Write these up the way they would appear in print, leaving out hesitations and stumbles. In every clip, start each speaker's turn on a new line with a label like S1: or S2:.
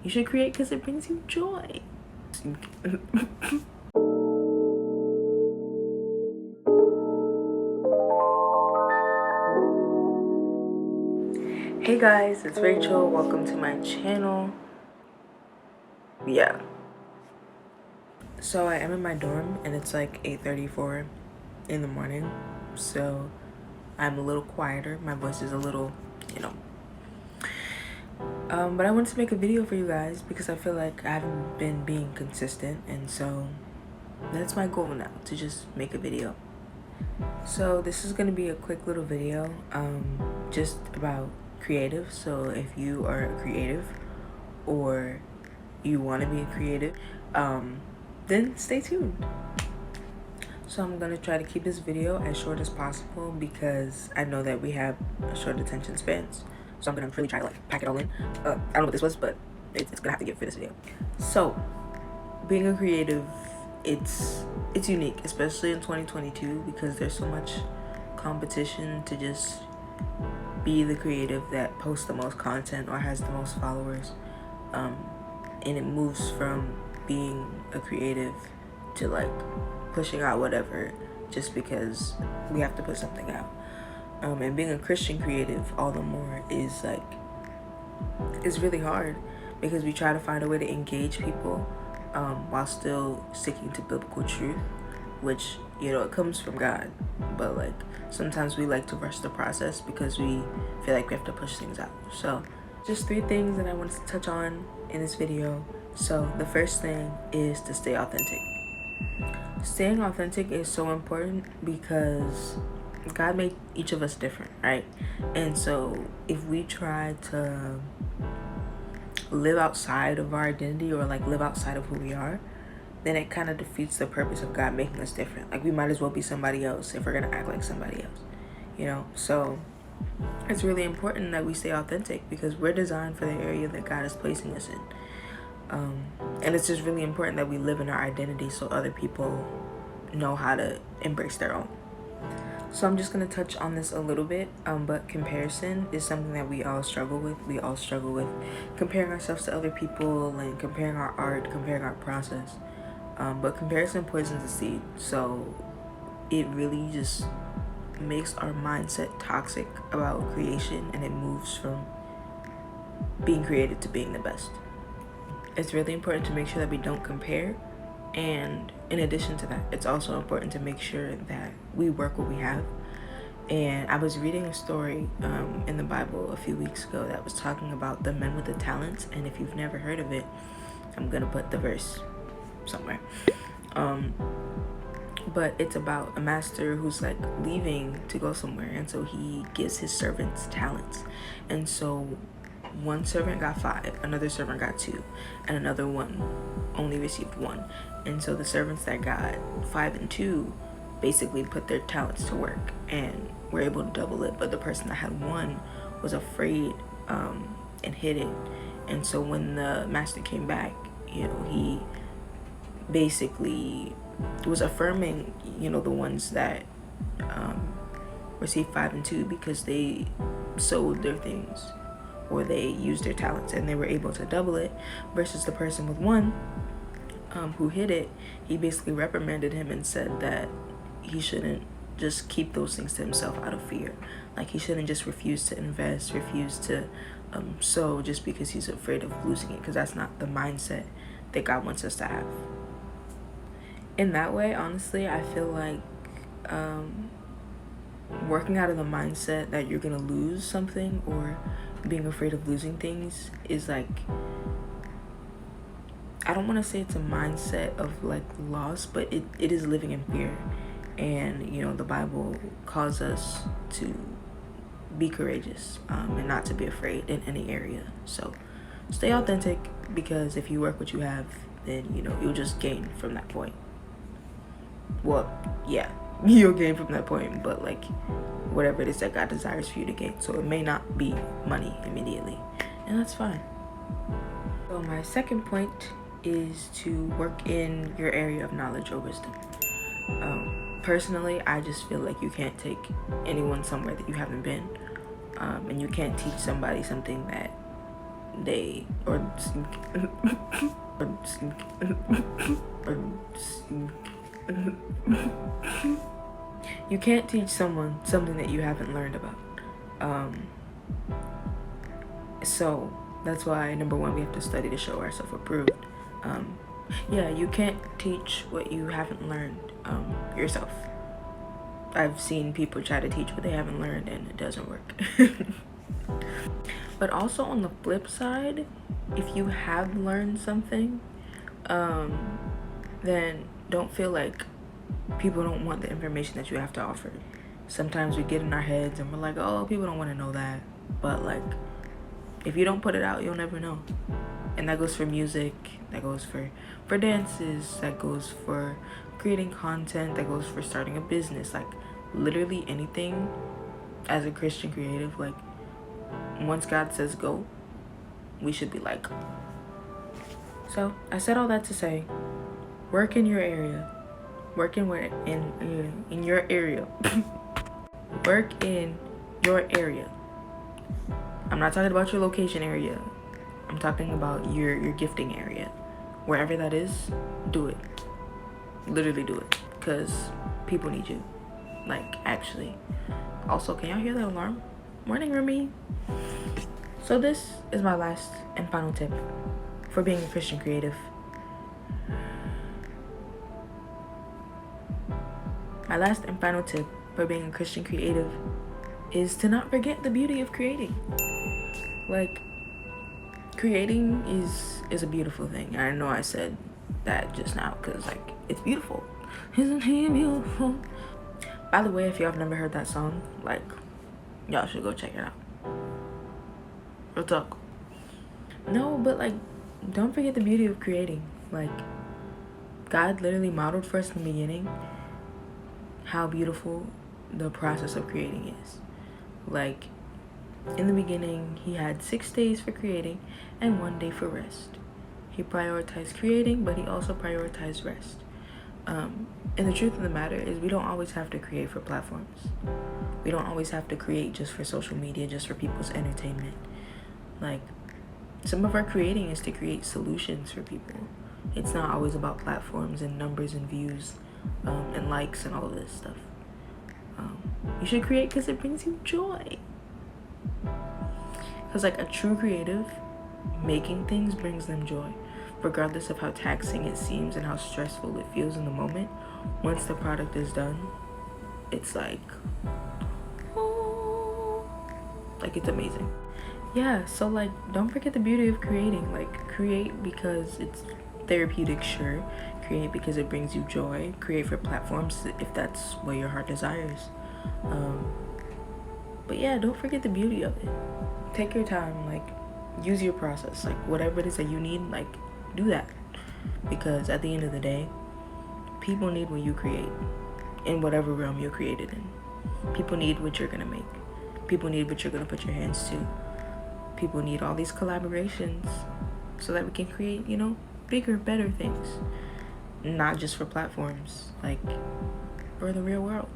S1: You should create because it brings you joy. Hey guys, it's Rachel. Welcome to my channel. Yeah. So I am in my dorm and it's like 8:34 in the morning. So I'm a little quieter. My voice is a little, but I wanted to make a video for you guys because I feel like I haven't been being consistent, and so that's my goal now, to just make a video. So this is gonna be a quick little video, just about creative. So if you are a creative or you want to be a creative, then stay tuned. So I'm gonna try to keep this video as short as possible because I know that we have short attention spans. So I'm gonna really try to like pack it all in. I don't know what this was, but it's gonna have to get for this video. So being a creative, it's unique, especially in 2022, because there's so much competition to just be the creative that posts the most content or has the most followers, and it moves from being a creative to like pushing out whatever just because we have to put something out. And being a Christian creative all the more is like, it's really hard because we try to find a way to engage people while still sticking to biblical truth, which, it comes from God, but like sometimes we like to rush the process because we feel like we have to push things out. So just 3 things that I wanted to touch on in this video. So the first thing is to stay authentic. Staying authentic is so important because God made each of us different, right? And so if we try to live outside of our identity or like live outside of who we are, then it kind of defeats the purpose of God making us different. Like we might as well be somebody else if we're gonna act like somebody else, So it's really important that we stay authentic because we're designed for the area that God is placing us in. And it's just really important that we live in our identity so other people know how to embrace their own. So I'm just going to touch on this a little bit, but comparison is something that we all struggle with. We all struggle with comparing ourselves to other people and comparing our art, comparing our process. But comparison poisons the seed. So it really just makes our mindset toxic about creation, and it moves from being creative to being the best. It's really important to make sure that we don't compare. And in addition to that, it's also important to make sure that we work what we have. And I was reading a story in the Bible a few weeks ago that was talking about the men with the talents. And if you've never heard of it, I'm going to put the verse somewhere. But it's about a master who's like leaving to go somewhere. And so he gives his servants talents. And so one servant got 5, another servant got 2, and another one only received 1. And so the servants that got 5 and 2 basically put their talents to work and were able to double it. But the person that had 1 was afraid and hid it. And so when the master came back, he basically was affirming, the ones that received 5 and 2 because they sold their things or they used their talents and they were able to double it, versus the person with 1 who hid it. He basically reprimanded him and said that he shouldn't just keep those things to himself out of fear. Like he shouldn't just refuse to invest, refuse to sow just because he's afraid of losing it, because that's not the mindset that God wants us to have. In that way, honestly, I feel like working out of the mindset that you're gonna lose something or being afraid of losing things is like, I don't want to say it's a mindset of like loss, but it is living in fear. And the Bible calls us to be courageous and not to be afraid in any area. So stay authentic, because if you work what you have, then you'll just gain from that point. Well, yeah, you'll gain from that point, but like whatever it is that God desires for you to gain. So it may not be money immediately, and that's fine. So my second point is to work in your area of knowledge or wisdom. Personally, I just feel like you can't take anyone somewhere that you haven't been, and you can't teach somebody something that day you can't teach someone something that you haven't learned about. So that's why, number one, we have to study to show ourselves approved. Yeah, you can't teach what you haven't learned yourself. I've seen people try to teach what they haven't learned and it doesn't work. But also on the flip side, if you have learned something, then don't feel like people don't want the information that you have to offer. Sometimes we get in our heads and we're like, oh, people don't want to know that. But like, if you don't put it out, you'll never know. And that goes for music, that goes for dances, that goes for creating content, that goes for starting a business. Like literally anything as a Christian creative, like once God says go, we should be like. So I said all that to say, work in your area. Work in your area. Work in your area. I'm not talking about your location area. I'm talking about your gifting area. Wherever that is, do it. Literally do it. Because people need you. Like, actually. Also, can y'all hear the alarm? Morning, Remy. So this is my last and final tip for being a Christian creative. My last and final tip for being a Christian creative is to not forget the beauty of creating. Like, creating is a beautiful thing. I know I said that just now because, like, it's beautiful. Isn't he beautiful? By the way, if y'all have never heard that song, like, y'all should go check it out. Real talk. No, but, like, don't forget the beauty of creating. Like, God literally modeled for us in the beginning how beautiful the process of creating is. Like, in the beginning, he had 6 days for creating and 1 day for rest. He prioritized creating, but he also prioritized rest. And the truth of the matter is we don't always have to create for platforms. We don't always have to create just for social media, just for people's entertainment. Like, some of our creating is to create solutions for people. It's not always about platforms and numbers and views and likes and all of this stuff. You should create because it brings you joy. Because like a true creative, making things brings them joy. Regardless of how taxing it seems and how stressful it feels in the moment, once the product is done, it's like, oh, like it's amazing. Yeah, so like don't forget the beauty of creating. Like create because it's therapeutic, sure. Create because it brings you joy. Create for platforms if that's what your heart desires. But yeah, don't forget the beauty of it. Take your time, like use your process, like whatever it is that you need, like do that. Because at the end of the day, people need what you create in whatever realm you're created in. People need what you're gonna make. People need what you're gonna put your hands to. People need all these collaborations so that we can create, you know, bigger, better things. Not just for platforms, like for the real world.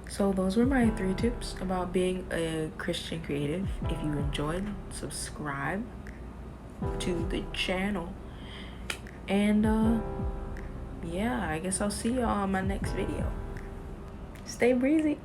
S1: So those were my 3 tips about being a Christian creative. If you enjoyed, subscribe to the channel. And yeah, I guess I'll see y'all on my next video. Stay breezy.